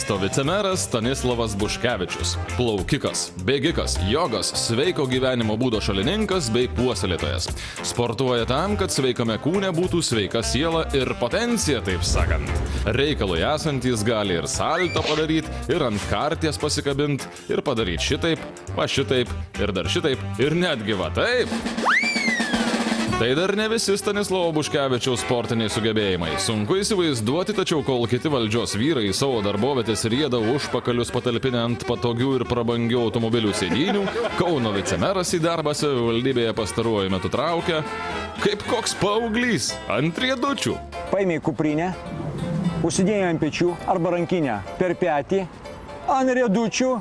Miesto vicemeras Stanislavas Buškevičius. Plaukikas, bėgikas, jogas, sveiko gyvenimo būdo šalininkas bei puoselėtojas. Sportuoja tam, kad sveikame kūne būtų sveika siela ir potencija, taip sakant. Reikalui esantys gali ir salto padaryti, ir ant karties pasikabinti, ir padaryti šitaip, va šitaip, ir dar šitaip, ir netgi va taip. Tai dar ne visi Stanislavo Buškevičiaus sportiniai sugebėjimai. Sunku įsivaizduoti, tačiau kol kiti valdžios vyrai savo darbovietės rieda užpakalius patalpinę ant patogių ir prabangių automobilių sėdynių, Kauno vicemeras į darbą savivaldybėje pastaruoju metu traukia kaip koks paauglys ant riedučių. Paėmė kuprinę, užsidėjo ant pečių arba rankinę per petį, ant riedučių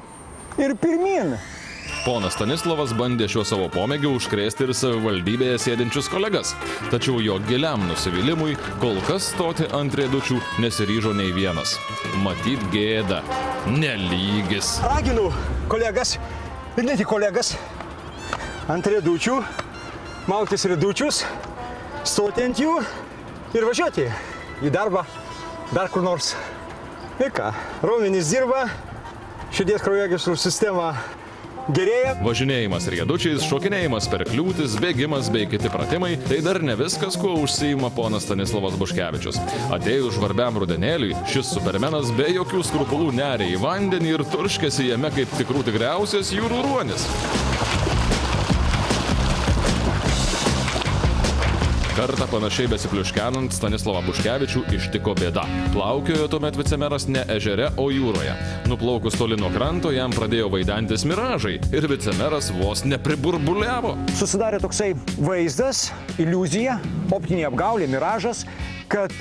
ir pirmin. Ponas Stanislavas bandė šiuo savo pomėgiu užkrėsti ir savivaldybėje sėdinčius kolegas. Tačiau jo giliam nusivylimui kol kas stoti ant riedučių nesiryžo nei vienas. Matyt gėda. Nelygis. Raginu kolegas, ir ne tik kolegas, ant riedučių, mautis riedučius, stoti ant jų ir važiuoti į darbą dar kur nors. Ir ką, raumenys dirba, širdies kraujagyslių sistema gerėja. Važinėjimas riedučiais, šokinėjimas per kliūtis, bėgimas bei kiti pratimai – tai dar ne viskas, kuo užsiima ponas Stanislavas Buškevičius. Atėjus žvarbiam rudenėliui, šis supermenas be jokių skrupulų neria į vandenį ir turškėsi jame kaip tikrų tikriausias jūrų ruonis. Kartą panašiai besipliuškenant Stanislavą Buškevičių ištiko bėda. Plaukiojo tuomet vicemeras ne ežere, o jūroje. Nuplaukus toli nuo kranto, jam pradėjo vaidantis miražai ir vicemeras vos nepriburbuliavo. Susidarė toksai vaizdas, iliuzija, optinė apgaulė, miražas, kad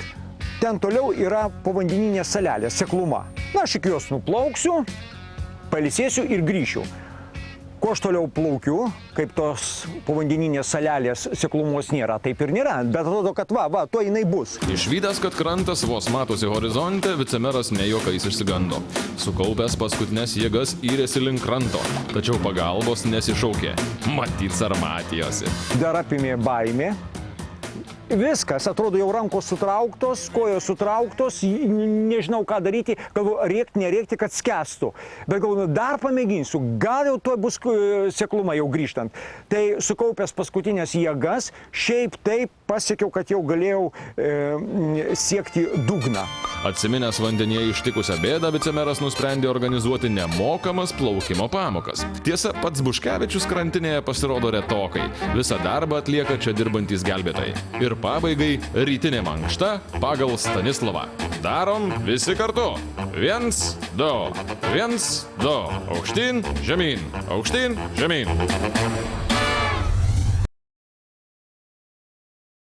ten toliau yra povandeninė salelė, sekluma. Na, aš iki jos nuplauksiu, pailsėsiu ir grįšiu. Kuo aš toliau plaukiu, kaip tos povandeninės salelės seklumos nėra, taip ir nėra, bet atrodo, kad va, to jinai bus. Išvydęs, kad krantas vos matosi horizonte, vicemeras ne juokais išsigando. Sukaupęs paskutinės jėgas įrėsi link kranto, tačiau pagalbos nesišaukė. Matyt, sarmatijosi. Dar apimė baimė. Viskas, atrodo, jau rankos sutrauktos, kojos sutrauktos, nežinau ką daryti, galvoju, rėkti, nerėkti, kad skęstų. Bet galvoju, dar pamėginsiu, gal jau tuoj bus sekluma jau grįžtant. Tai sukaupęs paskutinės jėgas, šiaip taip pasiekiau, kad jau galėjau siekti dugną. Atsiminęs vandenyje ištikusią bėdą, vicemeras nusprendė organizuoti nemokamas plaukimo pamokas. Tiesa, pats Buškevičius krantinėje pasirodo retokai. Visą darbą atlieka čia dirbantys gelbėtojai. Ir pabaigai rytinė mankšta pagal Stanislavą. Darom visi kartu. 1, 2, 1, 2. Aukštyn, žemyn. Aukštyn, žemyn.